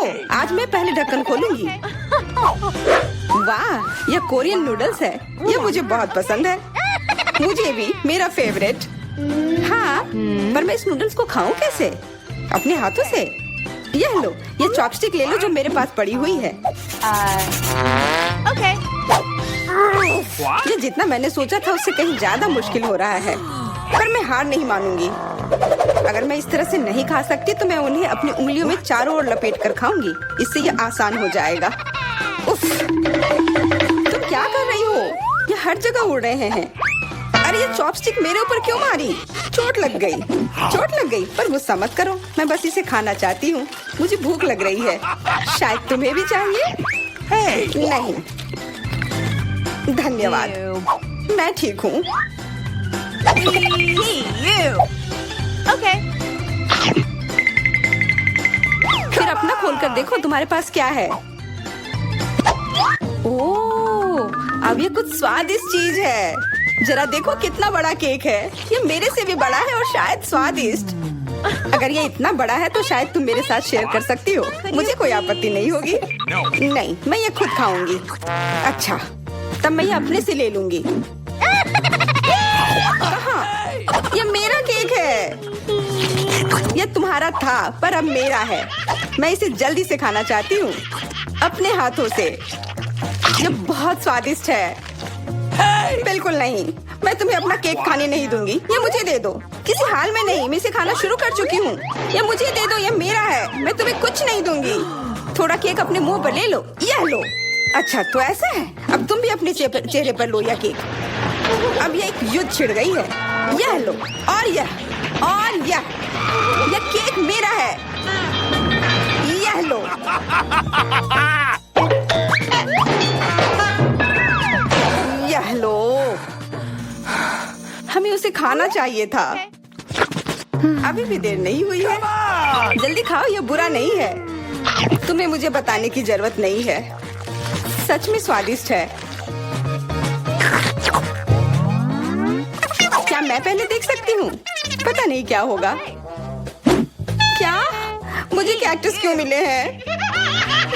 रुको, आज मैं पहले ढक्कन खोलूंगी। वाह, यह कोरियन नूडल्स है। यह मुझे बहुत पसंद है। मुझे भी, मेरा फेवरेट। हाँ, पर मैं इस नूडल्स को खाऊं कैसे? अपने हाथों से? यह लो, ये चॉपस्टिक ले लो जो मेरे पास पड़ी हुई है। Okay. ये जितना मैंने सोचा था उससे कहीं ज्यादा मुश्किल हो रहा है, पर मैं हार नहीं मानूंगी। अगर मैं इस तरह से नहीं खा सकती तो मैं उन्हें अपनी उंगलियों में चारों ओर लपेट कर खाऊंगी। इससे ये आसान हो जाएगा। उफ, तुम क्या कर रही हो? ये हर जगह उड़ रहे हैं। अरे ये चॉपस्टिक मेरे ऊपर क्यों मारी? चोट लग गई। पर गुस्सा मत करो, मैं बस इसे खाना चाहती हूँ। मुझे भूख लग रही है। शायद तुम्हें भी चाहिए? नहीं, धन्यवाद, मैं ठीक हूँ। Okay. फिर अपना खोल कर देखो तुम्हारे पास क्या है। ओह, अब ये कुछ स्वादिष्ट चीज है। जरा देखो कितना बड़ा केक है। ये मेरे से भी बड़ा है और शायद स्वादिष्ट। अगर ये इतना बड़ा है तो शायद तुम मेरे साथ शेयर कर सकती हो। मुझे कोई आपत्ति नहीं होगी। नहीं, मैं ये खुद खाऊंगी। अच्छा, तब मैं ये अपने से ले लूंगी। कहाँ? ये मेरा केक है। ये तुम्हारा था पर अब मेरा है। मैं इसे जल्दी से खाना चाहती हूँ, अपने हाथों से। ये बहुत स्वादिष्ट है। बिल्कुल नहीं, मैं तुम्हें अपना केक खाने नहीं दूंगी। ये मुझे दे दो। किसी हाल में नहीं, मैं इसे खाना शुरू कर चुकी हूँ। ये मुझे दे दो, ये मेरा है। मैं तुम्हें कुछ नहीं दूंगी। थोड़ा केक अपने मुंह पर ले लो। यह लो। अच्छा, तो ऐसा है। अब तुम भी अपने चेहरे पर लो यह केक। अब ये एक युद्ध छिड़ गई है। यह लो, और यह केक मेरा है। यह लो। यह लो। हमें उसे खाना चाहिए था। अभी भी देर नहीं हुई है। जल्दी खाओ, यह बुरा नहीं है। तुम्हें मुझे बताने की जरूरत नहीं है। सच में स्वादिष्ट है। क्या मैं पहले देख सकती हूँ? पता नहीं क्या होगा। क्या मुझे कैक्टस क्यों मिले हैं?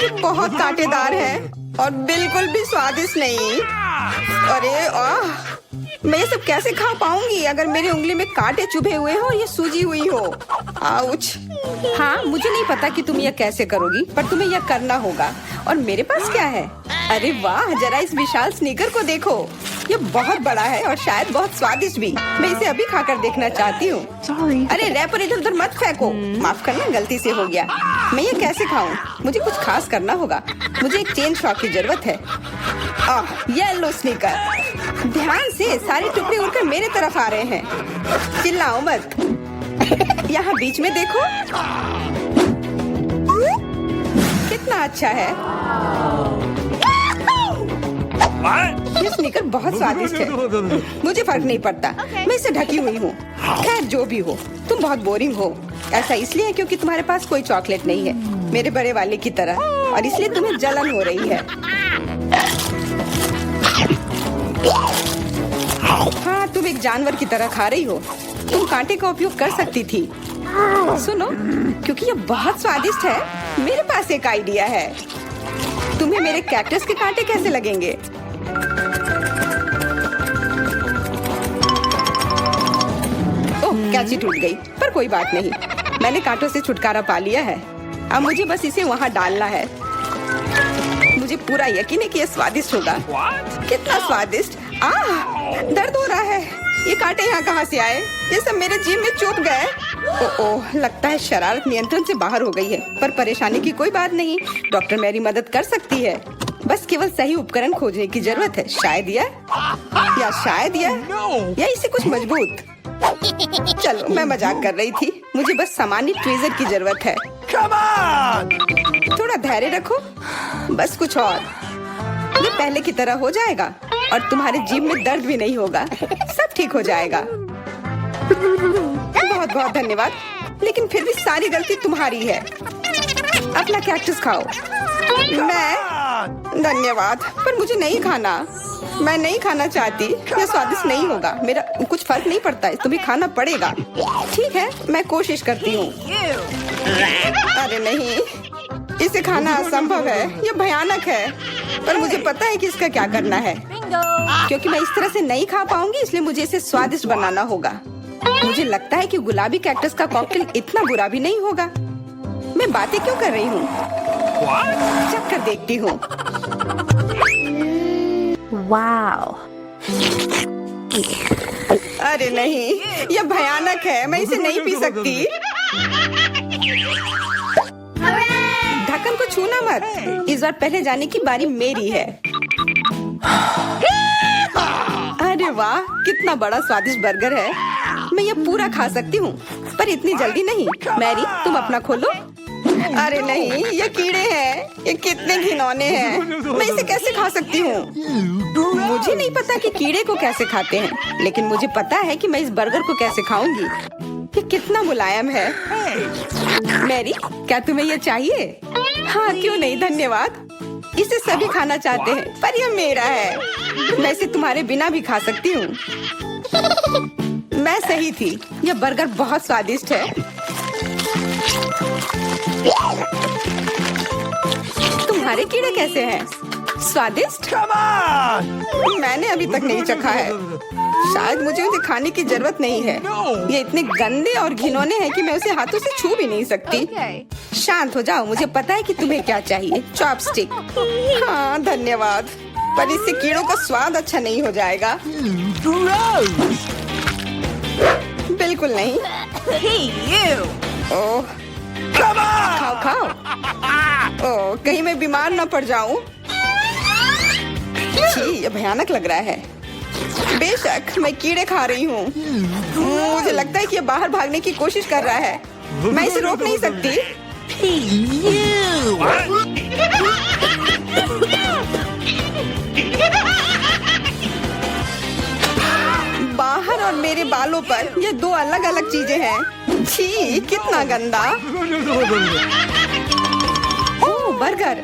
ये बहुत कांटेदार है और बिल्कुल भी स्वादिष्ट नहीं। अरे मैं ये सब कैसे खा पाऊंगी अगर मेरी उंगली में कांटे चुभे हुए हो और ये सूजी हुई हो। आउच। हाँ, मुझे नहीं पता कि तुम यह कैसे करोगी, पर तुम्हें यह करना होगा। और मेरे पास क्या है? अरे वाह, जरा इस विशाल स्नीकर को देखो। ये बहुत बड़ा है और शायद बहुत स्वादिष्ट भी। मैं इसे अभी खाकर देखना चाहती हूँ। अरे रैपर इधर उधर मत फेंको। माफ करना, गलती से हो गया। मैं ये कैसे खाऊं? मुझे कुछ खास करना होगा। मुझे एक चेन शॉक की जरूरत है। Yellow sneaker. ध्यान से, सारे टुकड़े उड़कर मेरे तरफ आ रहे हैं। चिल्लाओ मत। यहाँ बीच में देखो, कितना अच्छा है। ये स्नीकर बहुत स्वादिष्ट है। मुझे फर्क नहीं पड़ता। मैं इसे ढकी हुई हूँ। खैर, जो भी हो, तुम बहुत बोरिंग हो। ऐसा इसलिए है क्योंकि तुम्हारे पास कोई चॉकलेट नहीं है, मेरे बड़े वाले की तरह, और इसलिए तुम्हें जलन हो रही है। हाँ, तुम एक जानवर की तरह खा रही हो। तुम कांटे का उपयोग कर सकती थी। सुनो, क्योंकि ये बहुत स्वादिष्ट है, मेरे पास एक आइडिया है। तुम्हें मेरे कैक्टस के कांटे कैसे लगेंगे? ओह, कैंची टूट गई, पर कोई बात नहीं। मैंने कांटों से छुटकारा पा लिया है। अब मुझे बस इसे वहाँ डालना है। मुझे पूरा यकीन है कि यह स्वादिष्ट होगा। कितना स्वादिष्ट। दर्द हो रहा है। ये कांटे यहाँ कहाँ से आए? ये सब मेरे जीभ में चुभ गए। ओह, लगता है शरारत नियंत्रण से बाहर हो गई है, पर परेशानी की कोई बात नहीं। डॉक्टर मेरी मदद कर सकती है। बस केवल सही उपकरण खोजने की जरूरत है। शायद या इसे कुछ मजबूत। चलो, मैं मजाक कर रही थी। मुझे बस सामान्य ट्वीजर की जरूरत है। थोड़ा धैर्य रखो, बस कुछ और। ये पहले की तरह हो जाएगा और तुम्हारे जीभ में दर्द भी नहीं होगा। सब ठीक हो जाएगा। बहुत बहुत धन्यवाद, लेकिन फिर भी सारी गलती तुम्हारी है। अपना कैक्टस खाओ। मैं? धन्यवाद, पर मुझे नहीं खाना। मैं नहीं खाना चाहती। यह स्वादिष्ट नहीं होगा। मेरा कुछ फर्क नहीं पड़ता है, तुम्हें खाना पड़ेगा। ठीक है, मैं कोशिश करती हूँ। अरे नहीं, इसे खाना असंभव है, ये भयानक है। पर मुझे पता है कि इसका क्या करना है। Bingo. क्योंकि मैं इस तरह से नहीं खा पाऊंगी, इसलिए मुझे इसे स्वादिष्ट बनाना होगा। मुझे लगता है कि गुलाबी कैक्टस का कॉकटेल इतना बुरा भी नहीं होगा। मैं बातें क्यों कर रही हूँ? चख कर देखती हूँ। Wow. अरे नहीं, यह भयानक है, मैं इसे नहीं पी सकती। ढक्कन को छूना मत, इस बार पहले जाने की बारी मेरी है। अरे वाह, कितना बड़ा स्वादिष्ट बर्गर है। मैं ये पूरा खा सकती हूँ, पर इतनी जल्दी नहीं। मैरी, तुम अपना खोलो। अरे नहीं, ये कीड़े हैं, ये कितने घिनौने हैं। मैं इसे कैसे खा सकती हूँ? मुझे नहीं पता कि कीड़े को कैसे खाते हैं, लेकिन मुझे पता है कि मैं इस बर्गर को कैसे खाऊंगी। ये कितना मुलायम है। मैरी, क्या तुम्हें ये चाहिए? हाँ, क्यों नहीं, धन्यवाद। इसे सभी खाना चाहते हैं, पर यह मेरा है। मैं इसे तुम्हारे बिना भी खा सकती हूँ। मैं सही थी, यह बर्गर बहुत स्वादिष्ट है। तुम्हारे कीड़े कैसे हैं? स्वादिष्ट? मैंने अभी तक नहीं चखा है। शायद मुझे उसे खाने की जरूरत नहीं है। ये इतने गंदे और घिनौने हैं कि मैं उसे हाथों से छू भी नहीं सकती। Okay. शांत हो जाओ, मुझे पता है कि तुम्हें क्या चाहिए। चॉपस्टिक। हाँ, धन्यवाद। पर इससे कीड़ों का स्वाद अच्छा नहीं हो जाएगा। बिल्कुल नहीं। Hey, you. ओह, खाओ खाओ। ओह, कहीं मैं बीमार न पड़ जाऊं। छी, ये भयानक लग रहा है। बेशक मैं कीड़े खा रही हूँ। मुझे लगता है कि ये बाहर भागने की कोशिश कर रहा है। मैं इसे रोक नहीं सकती। बाहर और मेरे बालों पर ये दो अलग अलग चीजें हैं। छी, कितना गंदा। ओह, बर्गर।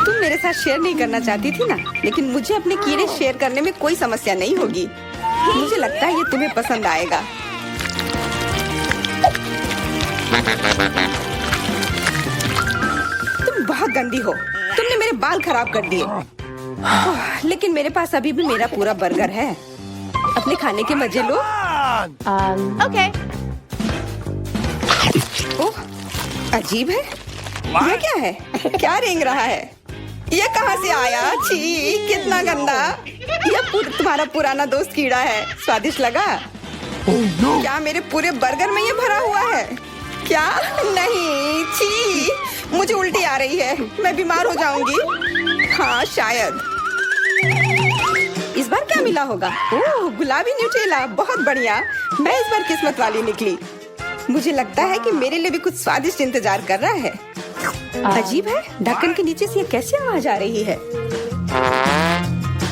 तुम मेरे साथ शेयर नहीं करना चाहती थी ना, लेकिन मुझे अपने कीड़े शेयर करने में कोई समस्या नहीं होगी। मुझे लगता है ये तुम्हें पसंद आएगा। तुम बहुत गंदी हो, तुमने मेरे बाल खराब कर दिए। लेकिन मेरे पास अभी भी मेरा पूरा बर्गर है। अपने खाने के मजे लो। Okay. ओह, अजीब है। ये क्या है? क्या रेंग रहा है? ये कहाँ से आया? छी, कितना गंदा। यह तुम्हारा पुराना दोस्त कीड़ा है। स्वादिष्ट लगा? क्या मेरे पूरे बर्गर में ये भरा हुआ है? क्या? नहीं, छी, मुझे उल्टी आ रही है। मैं बीमार हो जाऊंगी। हाँ, शायद। इस बार क्या मिला होगा? ओह, गुलाबी न्यूटेला, बहुत बढ़िया। मैं इस बार किस्मत वाली निकली। मुझे लगता है कि मेरे लिए भी कुछ स्वादिष्ट इंतजार कर रहा है। अजीब है, ढक्कन के नीचे से ये कैसे आवाज आ रही है?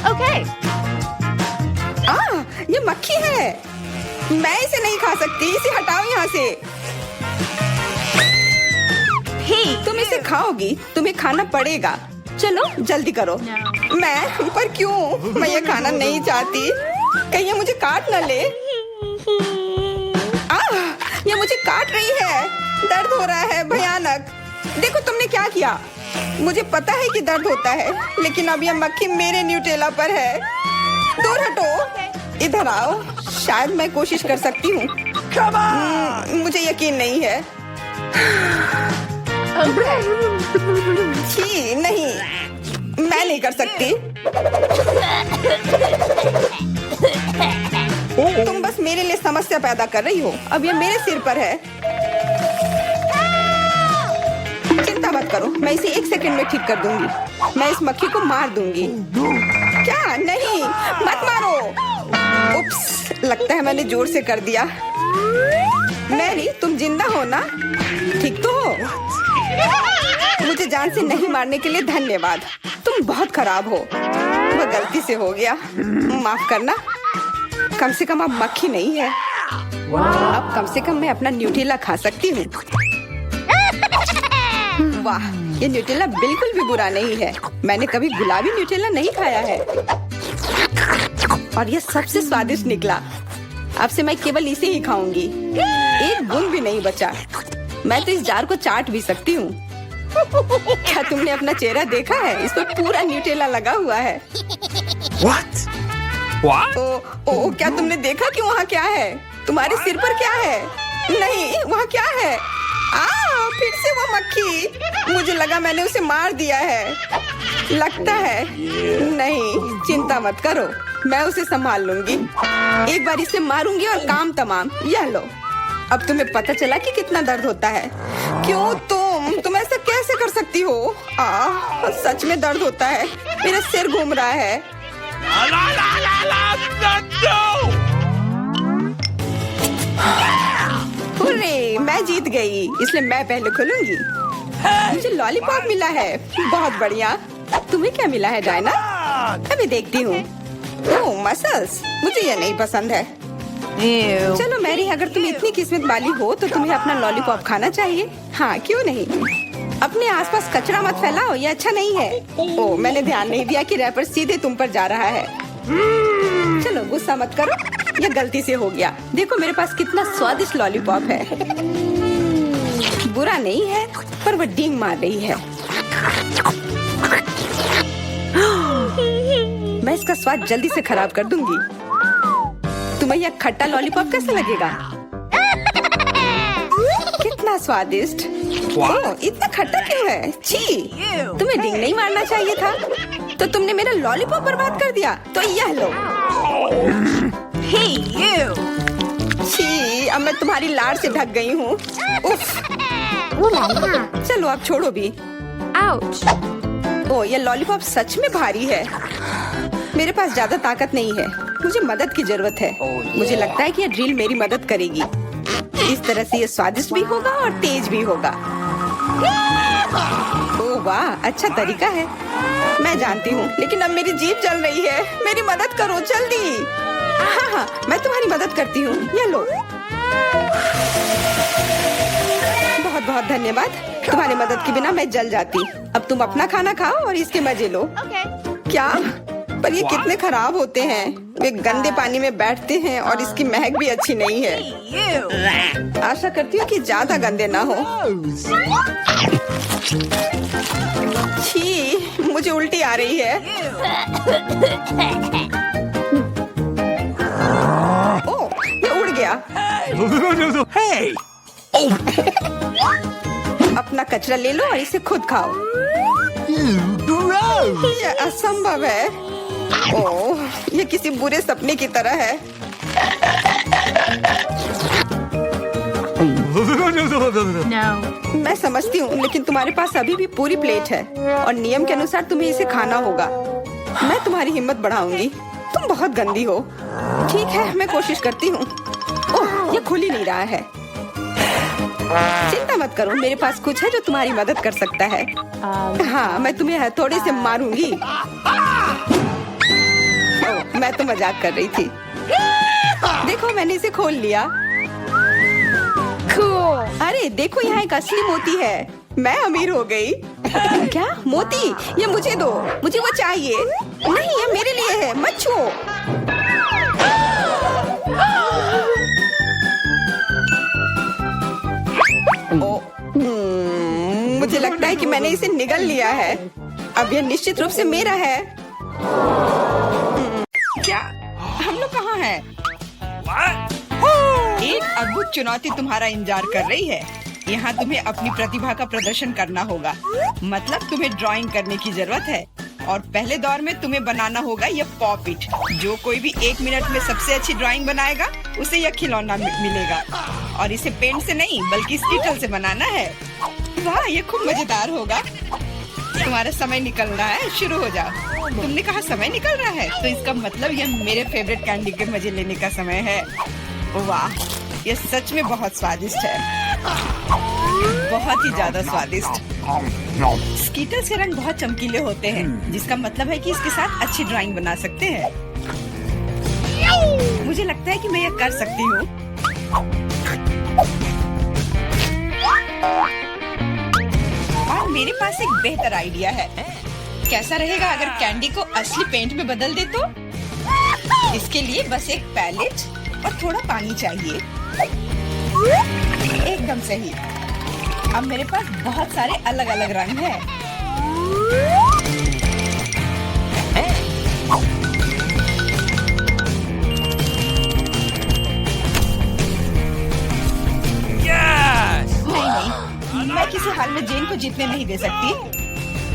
Okay. ये मक्खी है। मैं इसे नहीं खा सकती, इसे हटाओ यहाँ से। Hey. तुम इसे खाओगी, तुम्हें खाना पड़ेगा। चलो जल्दी करो। No. मैं पर क्यों? मैं ये खाना नहीं चाहती। कहीं ये मुझे काट न ले। ये मुझे काट रही है। दर्द हो रहा है, भयानक। देखो तुमने क्या किया। मुझे पता है कि दर्द होता है, लेकिन अब यह मक्खी मेरे न्यूटेला पर है। दूर हटो। इधर आओ। शायद मैं कोशिश कर सकती हूँ। मुझे यकीन नहीं है। छी, नहीं, मैं नहीं कर सकती। तुम बस मेरे लिए समस्या पैदा कर रही हो। अब ये मेरे सिर पर है। चिंता मत करो, मैं इसे 1 सेकंड में ठीक कर दूंगी। मैं इस मक्खी को मार दूंगी। क्या? नहीं, मत मारो। उप्स, लगता है मैंने जोर से कर दिया। मैरी, तुम जिंदा हो ना? ठीक तो हो? मुझे जान से नहीं मारने के लिए धन्यवाद। तुम बहुत खराब हो। वह गलती से हो गया, माफ करना। कम से कम अब मक्खी नहीं है। अब कम से कम मैं अपना न्यूटेला खा सकती हूँ। वाह, ये न्यूटेला बिल्कुल भी बुरा नहीं है। मैंने कभी गुलाबी न्यूटेला नहीं खाया है और ये सबसे स्वादिष्ट निकला। अब से मैं केवल इसे ही खाऊंगी। एक बूंद भी नहीं बचा। मैं तो इस जार को चाट भी सकती हूँ। क्या तुमने अपना चेहरा देखा है? इस पर पूरा न्यूटेला लगा हुआ है। What? What? ओ, क्या तुमने देखा कि वहाँ क्या है? तुम्हारे सिर पर क्या है? नहीं, वहाँ क्या है? फिर से वो मक्खी। मुझे लगा मैंने उसे मार दिया है। लगता है नहीं, चिंता मत करो, मैं उसे संभाल लूंगी। एक बार इसे मारूंगी और काम तमाम। यह लो, अब तुम्हें पता चला कि कितना दर्द होता है। क्यों तुम ऐसा कैसे कर सकती हो? सच में दर्द होता है, मेरा सिर घूम रहा है। हुर्रे, मैं जीत गई, इसलिए मैं पहले खोलूंगी। मुझे लॉलीपॉप मिला है, बहुत बढ़िया। तुम्हें क्या मिला है डायना? अभी देखती हूँ। ओह, मसल्स, मुझे ये नहीं पसंद है। Ew. चलो मैरी, अगर तुम इतनी किस्मत वाली हो तो तुम्हें अपना लॉलीपॉप खाना चाहिए। हाँ, क्यों नहीं। अपने आसपास कचरा मत फैलाओ, ये अच्छा नहीं है। ओह, मैंने ध्यान नहीं दिया कि रैपर सीधे तुम पर जा रहा है। चलो गुस्सा मत करो, ये गलती से हो गया। देखो मेरे पास कितना स्वादिष्ट लॉलीपॉप है। बुरा नहीं है, पर वो डींग मार रही है। मैं इसका स्वाद जल्दी से खराब कर दूंगी। तुम्हें यह खट्टा लॉलीपॉप कैसा लगेगा? कितना स्वादिष्ट। ओह, इतना खट्टा क्यों है? छी, तुम्हें डींग नहीं मारना चाहिए था। तो तुमने मेरा लॉलीपॉप बर्बाद कर दिया। तो यह लो। Hey, you. छी, अब मैं तुम्हारी लार से ढक गई हूँ। उफ। चलो अब छोड़ो भी। Ouch. ओह, ये लॉलीपॉप सच में भारी है। मेरे पास ज्यादा ताकत नहीं है, मुझे मदद की जरूरत है। मुझे लगता है कि ये ड्रिल मेरी मदद करेगी। इस तरह से ये स्वादिष्ट भी होगा और तेज भी होगा। ओह वाह, अच्छा तरीका है। मैं जानती हूँ, लेकिन अब मेरी जीभ जल रही है। मेरी मदद करो जल्दी। हाँ, मैं तुम्हारी मदद करती हूँ। ये लो। बहुत बहुत धन्यवाद। तुम्हारी मदद के बिना मैं जल जाती। अब तुम अपना खाना खाओ और इसके मजे लो। Okay. क्या? पर ये कितने खराब होते हैं। वे गंदे पानी में बैठते हैं और इसकी महक भी अच्छी नहीं है। Hey, you. आशा करती हूँ कि ज्यादा गंदे ना हो। छी, मुझे उल्टी आ रही है। ओह, ये उड़ गया। Hey! अपना कचरा ले लो और इसे खुद खाओ। Gross! ये असंभव है। ओह, ये किसी बुरे सपने की तरह है। No. मैं समझती हूँ, लेकिन तुम्हारे पास अभी भी पूरी प्लेट है और नियम के अनुसार तुम्हें इसे खाना होगा। मैं तुम्हारी हिम्मत बढ़ाऊंगी। तुम बहुत गंदी हो। ठीक है, मैं कोशिश करती हूँ। ओह, ये खुल ही नहीं रहा है। चिंता मत करो, मेरे पास कुछ है जो तुम्हारी मदद कर सकता है। हाँ, मैं तुम्हें हथौड़े से मारूंगी। ओह, मैं तो मजाक कर रही थी। देखो, मैंने इसे खोल लिया। Cool. अरे देखो, यहाँ एक असली मोती है। मैं अमीर हो गई। क्या मोती? ये मुझे दो, मुझे वो चाहिए। नहीं, ये मेरे लिए है, मत छुओ। मुझे लगता है कि मैंने इसे निगल लिया है। अब यह निश्चित रूप से मेरा है। क्या हम लोग कहाँ हैं? एक अद्भुत चुनौती तुम्हारा इंतजार कर रही है। यहाँ तुम्हें अपनी प्रतिभा का प्रदर्शन करना होगा। मतलब तुम्हें ड्राइंग करने की जरूरत है और पहले दौर में तुम्हें बनाना होगा यह पॉपिट। जो कोई भी 1 मिनट में सबसे अच्छी ड्राइंग बनाएगा उसे यह खिलौना मिलेगा। और इसे पेंट से नहीं बल्कि स्कीटल से बनाना है। वाह, ये खूब मजेदार होगा। तुम्हारा समय निकल रहा है, शुरू हो जाओ। तुमने कहा समय निकल रहा है, तो इसका मतलब यह मेरे फेवरेट कैंडी के मजे लेने का समय है। वाह, यह सच में बहुत स्वादिष्ट है, बहुत ही ज्यादा स्वादिष्ट। स्कीटल्स के रंग बहुत चमकीले होते हैं, जिसका मतलब है कि इसके साथ अच्छी ड्राइंग बना सकते हैं। मुझे लगता है कि मैं यह कर सकती हूँ। और मेरे पास एक बेहतर आइडिया है। कैसा रहेगा अगर कैंडी को असली पेंट में बदल दे तो? इसके लिए बस एक पैलेट और थोड़ा पानी चाहिए। एकदम सही। अब मेरे पास बहुत सारे अलग अलग रंग हैं। Yes! नहीं, मैं किसी हाल में जेन को जीतने नहीं दे सकती।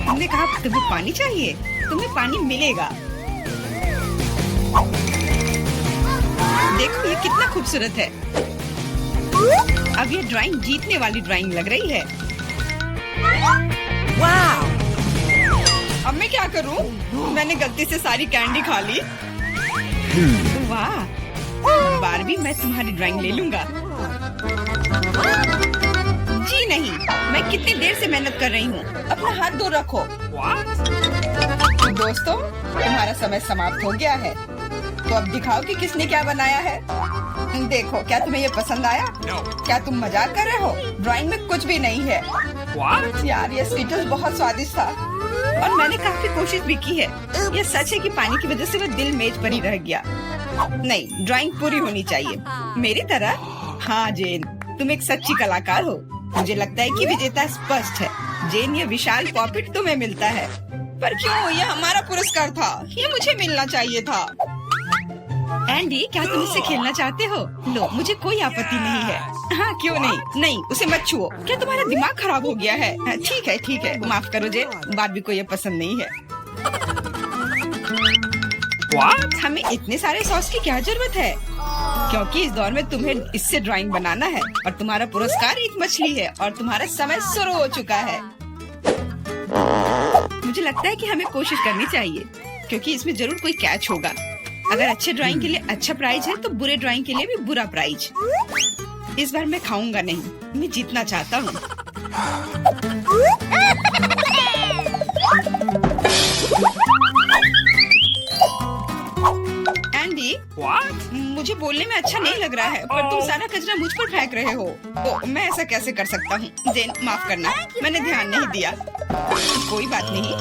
तुमने कहा तुम्हें पानी चाहिए, तुम्हें पानी मिलेगा। देखो ये कितना खूबसूरत है। अब ये ड्राइंग जीतने वाली ड्राइंग लग रही है। वाह! अब मैं क्या करूं? मैंने गलती से सारी कैंडी खा ली। वाह! बारबी, मैं तुम्हारी ड्राइंग ले लूंगा। जी नहीं, मैं कितनी देर से मेहनत कर रही हूँ। अपना हाथ दूर रखो। दोस्तों, तुम्हारा समय समाप्त हो गया है। तो अब दिखाओ कि किसने क्या बनाया है। देखो, क्या तुम्हें ये पसंद आया? क्या तुम मजाक कर रहे हो? ड्राइंग में कुछ भी नहीं है। यार, ये स्वीटर्स बहुत स्वादिष्ट था और मैंने काफी कोशिश भी की है। ये सच है कि पानी की वजह से वह दिल मेज पर ही रह गया। नहीं, ड्राइंग पूरी होनी चाहिए मेरी तरह। हाँ जेन, तुम एक सच्ची कलाकार हो। मुझे लगता है कि विजेता स्पष्ट है। जेन, ये विशाल पॉकेट तुम्हें मिलता है। पर क्यों? ये हमारा पुरस्कार था, ये मुझे मिलना चाहिए था। एंडी, क्या तुम इससे खेलना चाहते हो? लो, मुझे कोई आपत्ति नहीं है। हाँ, क्यों नहीं? नहीं, उसे मत छुओ। क्या तुम्हारा दिमाग खराब हो गया है? ठीक है, ठीक है, माफ करो जेन, बारबी को ये पसंद नहीं है। What? हमें इतने सारे सॉस की क्या जरूरत है? क्योंकि इस दौर में तुम्हें इससे ड्राइंग बनाना है और तुम्हारा पुरस्कार एक मछली है और तुम्हारा समय शुरू हो चुका है। मुझे लगता है कि हमें कोशिश करनी चाहिए क्योंकि इसमें जरूर कोई कैच होगा। अगर अच्छे ड्राइंग के लिए अच्छा प्राइज है तो बुरे ड्राइंग के लिए भी बुरा प्राइज। इस बार मैं खाऊंगा नहीं, मैं जीतना चाहता हूँ। Andy, What? मुझे बोलने में अच्छा नहीं लग रहा है, पर तुम सारा कचरा मुझ पर फेंक रहे हो। तो मैं ऐसा कैसे कर सकता हूँ? जेन, माफ करना, मैंने ध्यान नहीं दिया। कोई बात नहीं।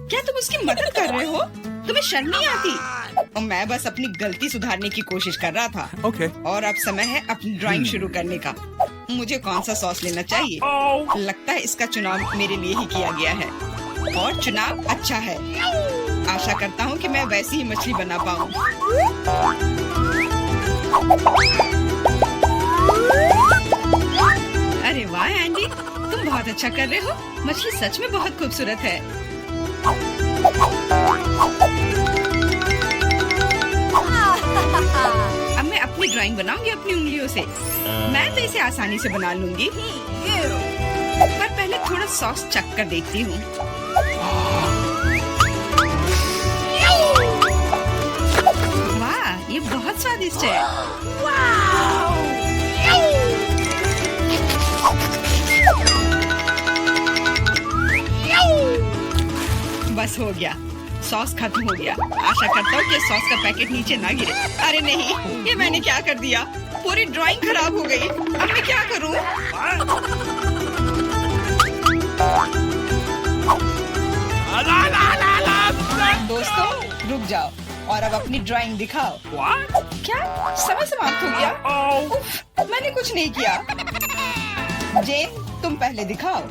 क्या तुम उसकी मदद कर रहे हो? तुम्हें शर्म नहीं आती? और मैं बस अपनी गलती सुधारने की कोशिश कर रहा था। Okay. और अब समय है अपनी ड्राइंग शुरू करने का। मुझे कौन सा सॉस लेना चाहिए? लगता है इसका चुनाव मेरे लिए ही किया गया है और चुनाव अच्छा है। आशा करता हूँ कि मैं वैसी ही मछली बना पाऊँ। अरे वाह एंडी, तुम बहुत अच्छा कर रहे हो। मछली सच में बहुत खूबसूरत है। अब मैं अपनी ड्राइंग बनाऊंगी अपनी उंगलियों से। मैं तो इसे आसानी से बना लूंगी। पर पहले थोड़ा सॉस चख कर देखती हूँ। वाह, ये बहुत स्वादिष्ट है। बस हो गया, सॉस खत्म हो गया। आशा करता हूँ कि सॉस का पैकेट नीचे ना गिरे। अरे नहीं, ये मैंने क्या कर दिया? पूरी ड्राइंग खराब हो गई। अब मैं क्या करूँ? दोस्तों, रुक जाओ और अब अपनी ड्राइंग दिखाओ। What? क्या समय समाप्त हो गया? उफ, मैंने कुछ नहीं किया। जेन, तुम पहले दिखाओ।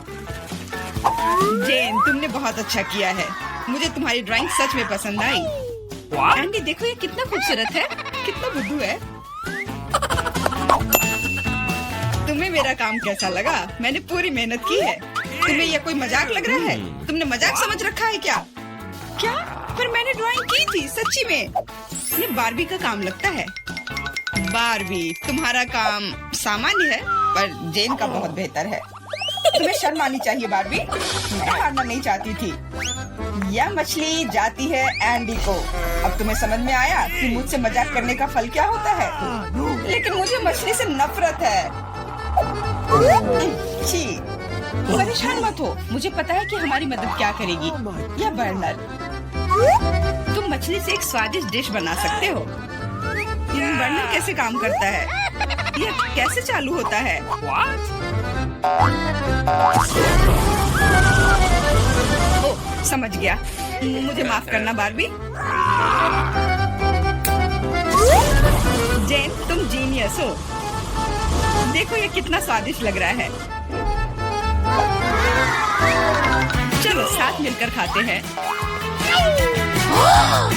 जेन, तुमने बहुत अच्छा किया है। मुझे तुम्हारी ड्राइंग सच में पसंद आई। What? एंडी, देखो ये कितना खूबसूरत है, कितना बुद्धू है। तुम्हें मेरा काम कैसा लगा? मैंने पूरी मेहनत की है। तुम्हें यह कोई मजाक लग रहा है? तुमने मजाक समझ रखा है क्या? क्या? पर मैंने ड्राइंग की थी सच्ची में। ये बारबी का काम लगता है। बारबी, तुम्हारा काम सामान्य है पर जेन का बहुत बेहतर है। तुम्हें शर्म आनी चाहिए बारबी। मैं हारना नहीं चाहती थी। यह मछली जाती है एंडी को। अब तुम्हें समझ में आया कि मुझसे मजाक करने का फल क्या होता है। लेकिन मुझे मछली से नफरत है। छी, परेशान मत हो। मुझे पता है कि हमारी मदद क्या करेगी। यह बर्नर, तुम मछली से एक स्वादिष्ट डिश बना सकते हो। बर्नर कैसे काम करता है? यह कैसे चालू होता है? What? ओ, समझ गया। मुझे माफ करना बारबी। जेन, तुम जीनियस हो। देखो ये कितना स्वादिष्ट लग रहा है। चलो साथ मिलकर खाते हैं।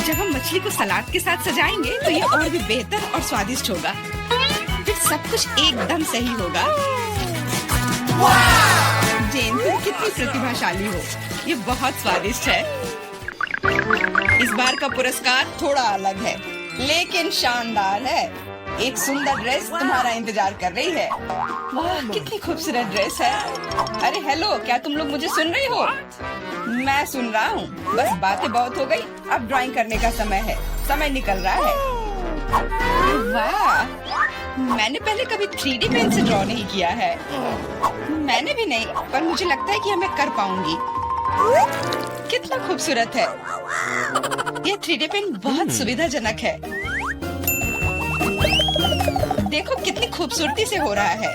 जब हम मछली को सलाद के साथ सजाएंगे तो ये और भी बेहतर और स्वादिष्ट होगा। फिर सब कुछ एकदम सही होगा। जेन, तुम कितनी प्रतिभाशाली हो। ये बहुत स्वादिष्ट है। इस बार का पुरस्कार थोड़ा अलग है, लेकिन शानदार है। एक सुंदर ड्रेस तुम्हारा इंतजार कर रही है। वाह, कितनी खूबसूरत ड्रेस है। अरे हेलो, क्या तुम लोग मुझे सुन रही हो? मैं सुन रहा हूँ। बस बातें बहुत हो गई, अब ड्राइंग करने का समय है। समय निकल रहा है। वाह, मैंने पहले कभी 3D पेन से ड्रॉ नहीं किया है। मैंने भी नहीं, पर मुझे लगता है कि मैं कर पाऊंगी। कितना खूबसूरत है। यह 3D पेन बहुत सुविधाजनक है। देखो कितनी खूबसूरती से हो रहा है।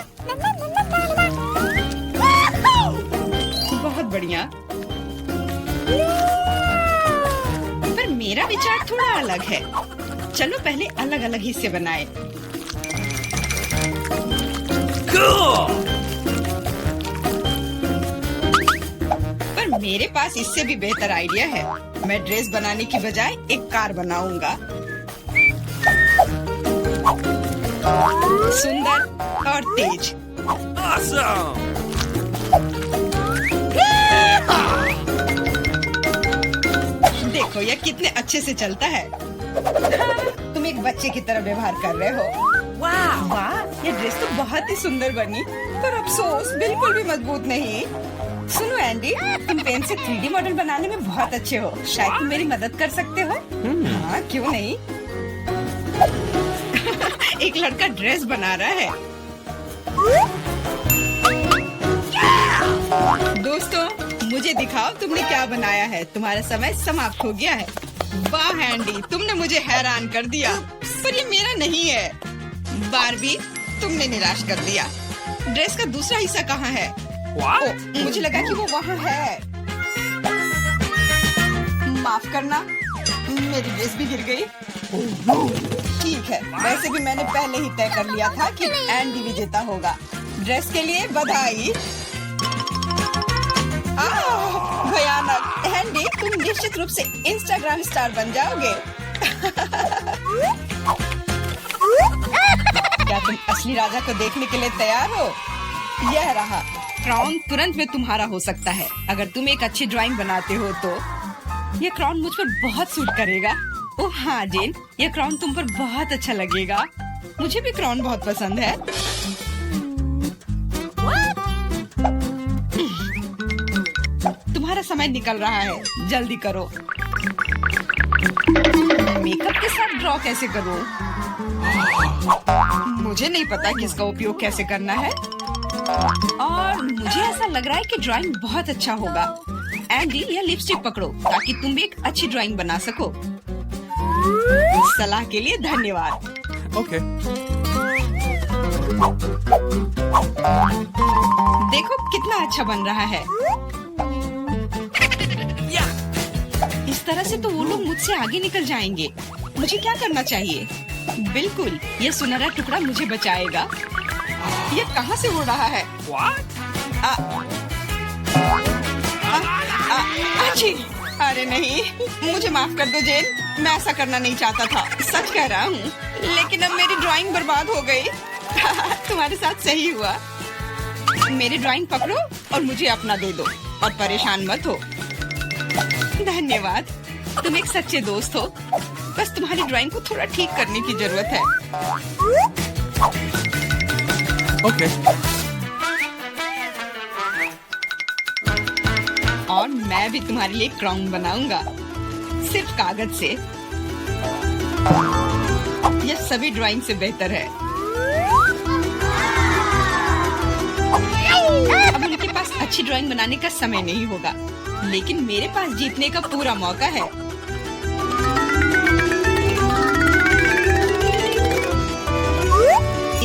बहुत बढ़िया। पर मेरा विचार थोड़ा अलग है। चलो पहले अलग अलग हिस्से बनाए। Cool. पर मेरे पास इससे भी बेहतर आइडिया है। मैं ड्रेस बनाने की बजाय एक कार बनाऊंगा। सुंदर और तेज। Awesome. देखो यह कितने अच्छे से चलता है। तुम एक बच्चे की तरह व्यवहार कर रहे हो। वाह, ये ड्रेस तो बहुत ही सुंदर बनी, पर अफसोस बिल्कुल भी मजबूत नहीं। सुनो एंडी, तुम पेन से 3D मॉडल बनाने में बहुत अच्छे हो। शायद तुम मेरी मदद कर सकते हो। हाँ, क्यों नहीं। एक लड़का ड्रेस बना रहा है। दोस्तों, मुझे दिखाओ तुमने क्या बनाया है। तुम्हारा समय समाप्त हो गया है। वाह एंडी, तुमने मुझे हैरान कर दिया, पर ये मेरा नहीं है। बारबी, तुमने निराश कर दिया। ड्रेस का दूसरा हिस्सा कहाँ है? What? ओ, मुझे लगा कि वो वहाँ है। माफ करना, मेरी ड्रेस भी गिर गई। ठीक है, वैसे भी मैंने पहले ही तय कर लिया था कि एंडी विजेता होगा। ड्रेस के लिए बधाई। भयानक। एंडी, तुम निश्चित रूप से इंस्टाग्राम स्टार बन जाओगे। क्या तुम असली राजा को देखने के लिए तैयार हो? यह रहा क्राउन। तुरंत में तुम्हारा हो सकता है अगर तुम एक अच्छी ड्राइंग बनाते हो तो। यह क्राउन मुझ पर बहुत सूट करेगा। ओह हाँ जेन, यह क्राउन तुम पर बहुत अच्छा लगेगा। मुझे भी क्राउन बहुत पसंद है। तुम्हारा समय निकल रहा है, जल्दी करो। मेकअप के साथ ड्रॉ कैसे करूं? मुझे नहीं पता कि इसका उपयोग कैसे करना है, और मुझे ऐसा लग रहा है कि ड्राइंग बहुत अच्छा होगा। एंडी, यह लिपस्टिक पकड़ो ताकि तुम भी एक अच्छी ड्राइंग बना सको। सलाह के लिए धन्यवाद। Okay. देखो कितना अच्छा बन रहा है। Yeah. इस तरह से तो वो लोग मुझसे आगे निकल जाएंगे। मुझे क्या करना चाहिए? बिल्कुल, ये सुनहरा टुकड़ा मुझे बचाएगा। ये कहाँ से उड़ रहा है? What? अच्छी। अरे नहीं, मुझे माफ कर दो जेन, मैं ऐसा करना नहीं चाहता था। सच कह रहा हूँ, लेकिन अब मेरी ड्राइंग बर्बाद हो गई। तुम्हारे साथ सही हुआ। मेरी ड्राइंग पकड़ो और मुझे अपना दे दो, और परेशान मत हो। धन्यवाद, तुम एक सच्चे दोस्त हो। बस तुम्हारी ड्राइंग को थोड़ा ठीक करने की जरूरत है। Okay. और मैं भी तुम्हारे लिए क्राउन बनाऊंगा, सिर्फ कागज से। यह सभी ड्राइंग से बेहतर है। अब उनके पास अच्छी ड्राइंग बनाने का समय नहीं होगा, लेकिन मेरे पास जीतने का पूरा मौका है।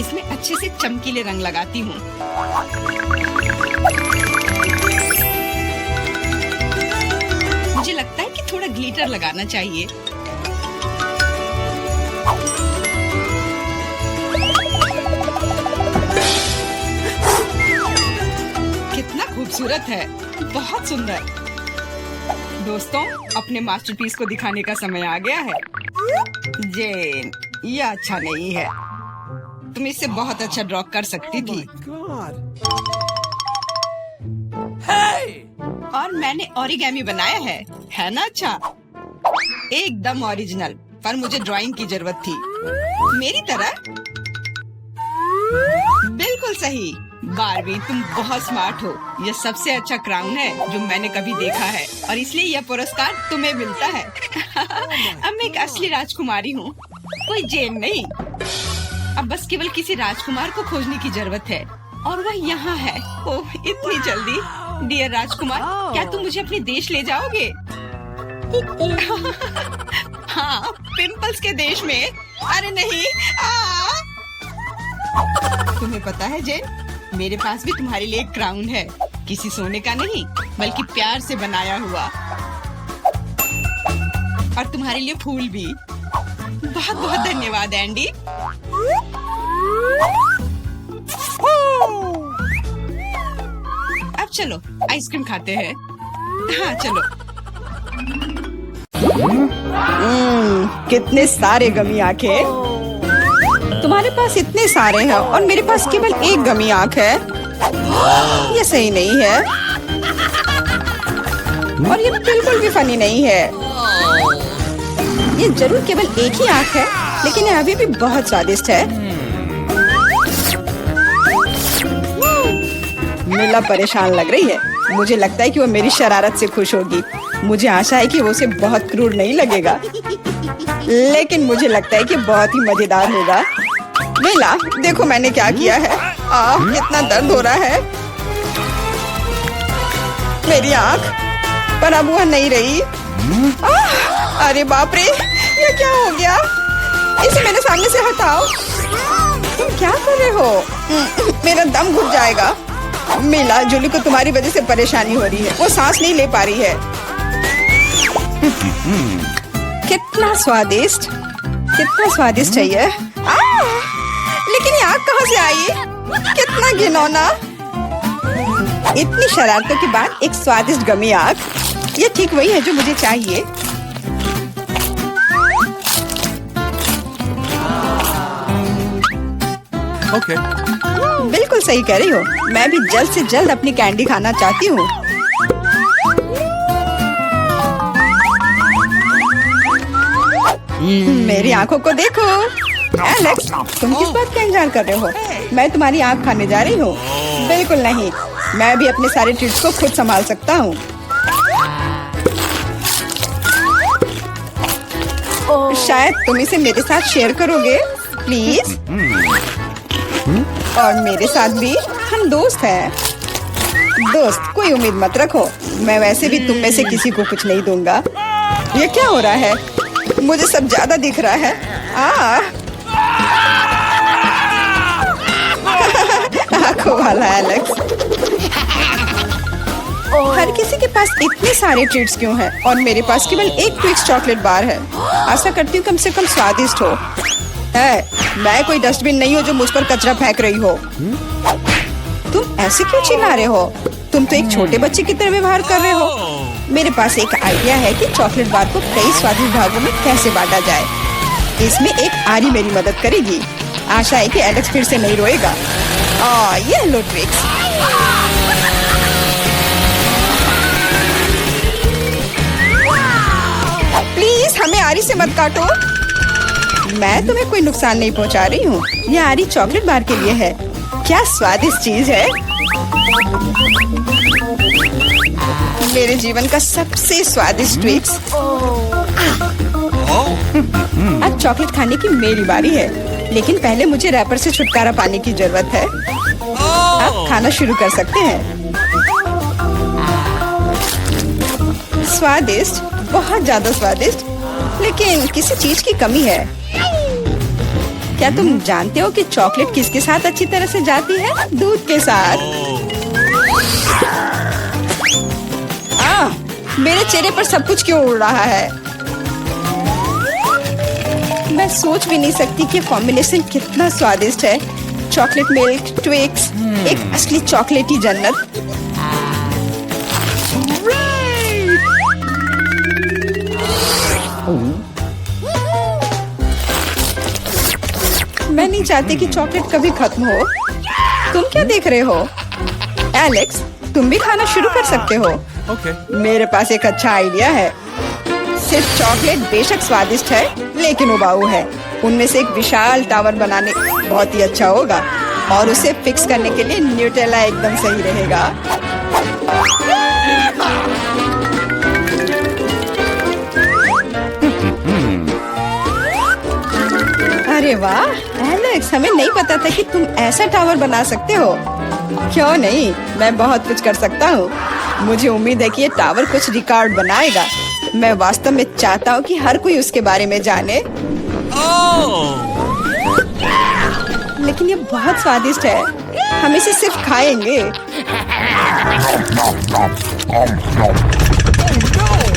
इसमें अच्छे से चमकीले रंग लगाती हूँ। मुझे लगता है कि थोड़ा ग्लिटर लगाना चाहिए। कितना खूबसूरत है, बहुत सुंदर। दोस्तों, अपने मास्टरपीस को दिखाने का समय आ गया है। जेन, ये अच्छा नहीं है। तुम इससे बहुत अच्छा ड्रॉ कर सकती थी। Hey! और मैंने ओरिगेमी बनाया है ना? अच्छा, एकदम ओरिजिनल। पर मुझे ड्राइंग की जरूरत थी, मेरी तरह। बिल्कुल सही बारबी, तुम बहुत स्मार्ट हो। यह सबसे अच्छा क्राउन है जो मैंने कभी देखा है, और इसलिए यह पुरस्कार तुम्हें मिलता है। अब मैं एक असली राजकुमारी हूँ, कोई जेन नहीं। अब बस केवल किसी राजकुमार को खोजने की जरूरत है, और वह यहाँ है। ओह, इतनी जल्दी। डियर राजकुमार, क्या तुम मुझे अपने देश ले जाओगे? हाँ, पिंपल्स के देश में। अरे नहीं। तुम्हें पता है जेन, मेरे पास भी तुम्हारे लिए एक क्राउन है, किसी सोने का नहीं बल्कि प्यार से बनाया हुआ। और तुम्हारे लिए फूल भी। बहुत बहुत धन्यवाद एंडी। अब चलो आइसक्रीम खाते हैं। हाँ चलो। कितने सारे गमी आंखें। तुम्हारे पास इतने सारे हैं और मेरे पास केवल एक गमी आंख है। ये सही नहीं है, और ये बिल्कुल भी फनी नहीं है। ये जरूर केवल एक ही आंख है, लेकिन ये अभी भी बहुत स्वादिष्ट है। मिला परेशान लग रही है। मुझे लगता है कि वो मेरी शरारत से खुश होगी। मुझे आशा है कि वो उसे बहुत क्रूर नहीं लगेगा, लेकिन मुझे लगता है कि बहुत ही मजेदार होगा। मिला, देखो मैंने क्या किया है। कितना दर्द हो रहा है। मेरी आँख, पर अब वह नहीं रही। अरे बाप रे, ये क्या हो गया? इसे मेरे सामने से हटाओ। तुम क्या कर रहे हो? मेरा दम घुट जाएगा। मिला, जूली को तुम्हारी वजह से परेशानी हो रही है। वो सांस नहीं ले पा रही है। कितना स्वादिष्ट, कितना स्वादिष्ट है ये। लेकिन ये आग कहाँ से आई? कितना घिनौना। इतनी शरारतों के बाद एक स्वादिष्ट गमी आग। ये ठीक वही है जो मुझे चाहिए। Okay. बिल्कुल सही कह रही हो। मैं भी जल्द से जल्द अपनी कैंडी खाना चाहती हूँ। मेरी आंखों को देखो। एलेक्स, तुम किस बात का इंतजार कर रहे हो? मैं तुम्हारी आंख खाने जा रही हूँ। बिल्कुल नहीं, मैं भी अपने सारे ट्रीट्स को खुद संभाल सकता हूँ। शायद तुम इसे मेरे साथ शेयर करोगे, प्लीज। और मेरे साथ भी, हम दोस्त हैं। दोस्त, कोई उम्मीद मत रखो। मैं वैसे भी तुम में से किसी को कुछ नहीं दूंगा। ये क्या हो रहा है? मुझे सब ज्यादा दिख रहा है। आंखों वाला एलेक्स। हर किसी के पास इतने सारे ट्रीट्स क्यों हैं? और मेरे पास केवल एक ट्विक्स चॉकलेट बार है। आशा करती हूँ कम से कम स्वादिष्ट हो। मैं कोई डस्टबिन नहीं हूँ जो मुझ पर कचरा फेंक रही हो। तुम ऐसे क्यों चिल्ला रहे हो? तुम तो एक छोटे बच्चे की तरह व्यवहार कर रहे हो। मेरे पास एक आइडिया है कि चॉकलेट बार को कई स्वादिष्ट भागों में कैसे बांटा जाए। इसमें एक आरी मेरी मदद करेगी। आशा है कि एलेक्स फिर से नहीं रोएगा। ये लो ट्विक्स। प्लीज हमें आरी से मत काटो। मैं तुम्हें कोई नुकसान नहीं पहुंचा रही हूँ। ये आरी चॉकलेट बार के लिए है। क्या स्वादिष्ट चीज है। मेरे जीवन का सबसे स्वादिष्ट ट्विक्स। अब चॉकलेट खाने की मेरी बारी है, लेकिन पहले मुझे रैपर से छुटकारा पाने की जरूरत है। अब खाना शुरू कर सकते हैं। स्वादिष्ट, बहुत ज्यादा स्वादिष्ट, लेकिन किसी चीज की कमी है। क्या तुम जानते हो कि चॉकलेट किसके साथ अच्छी तरह से जाती है? दूध के साथ। मेरे चेहरे पर सब कुछ क्यों उड़ रहा है? मैं सोच भी नहीं सकती कि कॉम्बिनेशन कितना स्वादिष्ट है। चॉकलेट मिल्क, ट्विक्स, एक असली चॉकलेटी जन्नत। चाहते कि चॉकलेट कभी खत्म हो। तुम क्या देख रहे हो? एलेक्स, तुम भी खाना शुरू कर सकते हो। Okay. मेरे पास एक अच्छा आइडिया है। सिर्फ चॉकलेट बेशक स्वादिष्ट है, लेकिन उबाऊ है। उनमें से एक विशाल टावर बनाने बहुत ही अच्छा होगा, और उसे फिक्स करने के लिए न्यूटेला एकदम सही रहेगा। अरे वाह एलेक्स, हमें नहीं पता था कि तुम ऐसा टावर बना सकते हो। क्यों नहीं, मैं बहुत कुछ कर सकता हूँ। मुझे उम्मीद है कि ये टावर कुछ रिकॉर्ड बनाएगा। मैं वास्तव में चाहता हूँ कि हर कोई उसके बारे में जाने। लेकिन ये बहुत स्वादिष्ट है, हम इसे सिर्फ खाएंगे।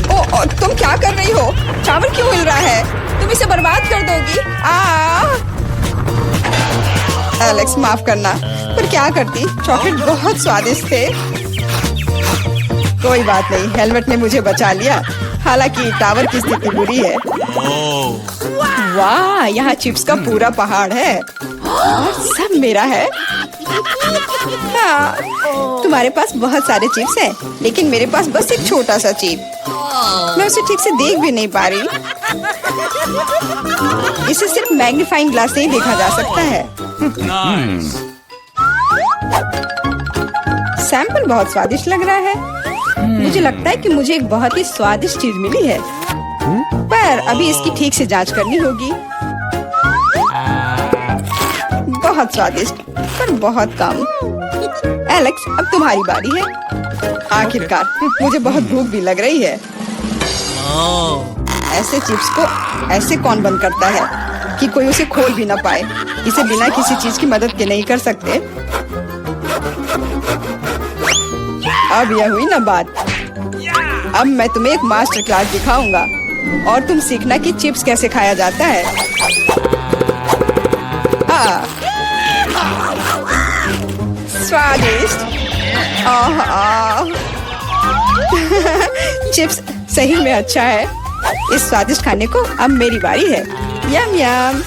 ओ, तुम क्या कर रही हो? टावर क्यों हिल रहा है? तुम इसे बर्बाद कर दोगी। एलेक्स, माफ करना, पर क्या करती, चॉकलेट बहुत स्वादिष्ट थे। कोई बात नहीं, हेलमेट ने मुझे बचा लिया। हालांकि टावर की स्थिति बुरी है। वाह, यहाँ चिप्स का पूरा पहाड़ है और सब मेरा है। हाँ, तुम्हारे पास बहुत सारे चिप्स हैं, लेकिन मेरे पास बस एक छोटा सा चिप। मैं उसे ठीक से देख भी नहीं पा रही। इसे सिर्फ मैग्नीफाइंग ग्लास से ही देखा जा सकता है। Nice. सैंपल बहुत स्वादिष्ट लग रहा है। मुझे लगता है कि मुझे एक बहुत ही स्वादिष्ट चीज मिली है, पर अभी इसकी ठीक से जांच करनी होगी। बहुत स्वादिष्ट, पर बहुत कम। एलेक्स, अब तुम्हारी बारी है। आखिरकार, मुझे बहुत भूख भी लग रही है। ऐसे चिप्स को ऐसे कौन बंद करता है कि कोई उसे खोल भी ना पाए? इसे बिना किसी चीज की मदद के नहीं कर सकते। अब यह हुई ना बात। अब मैं तुम्हें एक मास्टर क्लास दिखाऊंगा और तुम सीखना कि चिप्स कैसे खाया जाता है। स्वादिष्ट। चिप्स सही में अच्छा है। इस स्वादिष्ट खाने को अब मेरी बारी है। यम यम।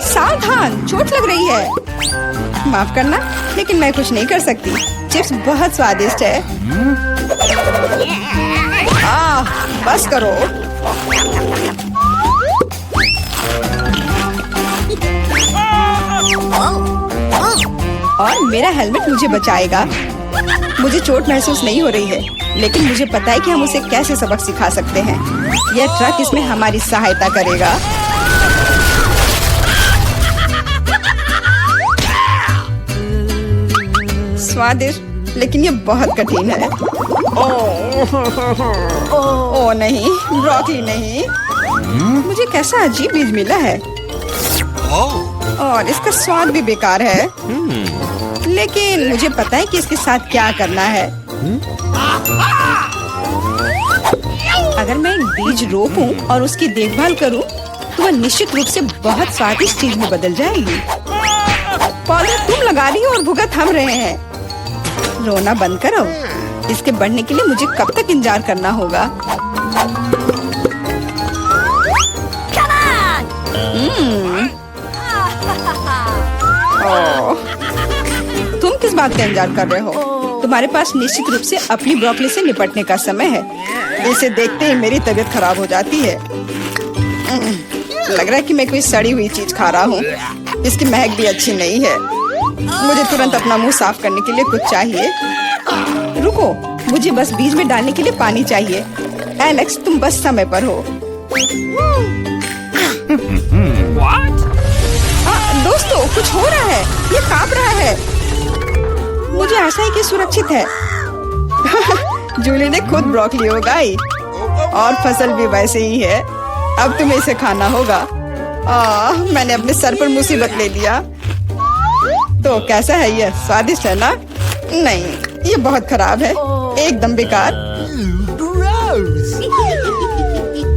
सावधान, चोट लग रही है। माफ करना, लेकिन मैं कुछ नहीं कर सकती। चिप्स बहुत स्वादिष्ट है। बस करो। और मेरा हेलमेट मुझे बचाएगा। मुझे चोट महसूस नहीं हो रही है, लेकिन मुझे पता है कि हम उसे कैसे सबक सिखा सकते हैं। यह ट्रक इसमें हमारी सहायता करेगा। स्वादिष्ट, लेकिन ये बहुत कठिन है। ओ नहीं, ब्रोकली नहीं। मुझे कैसा अजीब बीज मिला है और इसका स्वाद भी बेकार है। लेकिन मुझे पता है कि इसके साथ क्या करना है। अगर मैं एक बीज रोपूं और उसकी देखभाल करूं, तो वह निश्चित रूप से बहुत स्वादिष्ट चीज में बदल जाएगी। पौधा तुम लगा रही हो और भुगत हम रहे हैं। रोना बंद करो। इसके बढ़ने के लिए मुझे कब तक इंतजार करना होगा? तुम किस बात का इंतजार कर रहे हो? तुम्हारे पास निश्चित रूप से अपनी ब्रोकली से निपटने का समय है। इसे देखते ही मेरी तबीयत खराब हो जाती है। लग रहा है कि मैं कोई सड़ी हुई चीज खा रहा हूँ। इसकी महक भी अच्छी नहीं है। मुझे तुरंत अपना मुंह साफ करने के लिए कुछ चाहिए। रुको, मुझे बस बीज में डालने के लिए पानी चाहिए। एलेक्स, तुम बस समय पर हो। दोस्तों, कुछ हो रहा है। ये कांप रहा है। मुझे आशा है कि सुरक्षित है। जूली ने खुद ब्रोकली उगाई और फसल भी वैसे ही है। अब तुम्हें इसे खाना होगा। मैंने अपने सर पर मुसीबत ले लिया। तो कैसा है ये? स्वादिष्ट है ना? नहीं, ये बहुत खराब है, एकदम बेकार।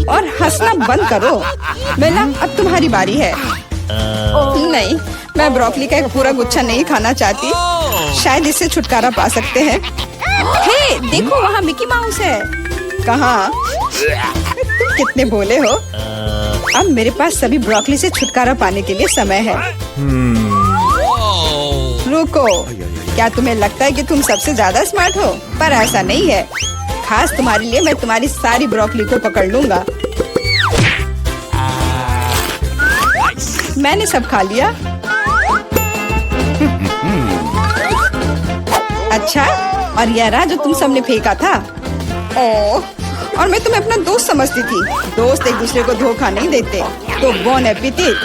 और हंसना बंद करो। बेला, अब तुम्हारी बारी है। नहीं, मैं ब्रोकली का एक पूरा गुच्छा नहीं खाना चाहती। शायद इससे छुटकारा पा सकते हैं। हे, देखो, वहाँ मिकी माउस है। कहाँ? तुम कितने भोले हो। अब मेरे पास सभी ब्रोकली से छुटकारा पाने के लिए समय है। रुको, क्या तुम्हें लगता है कि तुम सबसे ज्यादा स्मार्ट हो? पर ऐसा नहीं है। खास तुम्हारे लिए मैं तुम्हारी सारी ब्रोकली को पकड़ लूंगा। मैंने सब खा लिया। अच्छा, और यह रहा जो तुम सबने फेंका था। ओह, और मैं तुम्हें अपना दोस्त समझती थी। दोस्त एक दूसरे को धोखा नहीं देते। तो बोन एपेटिट।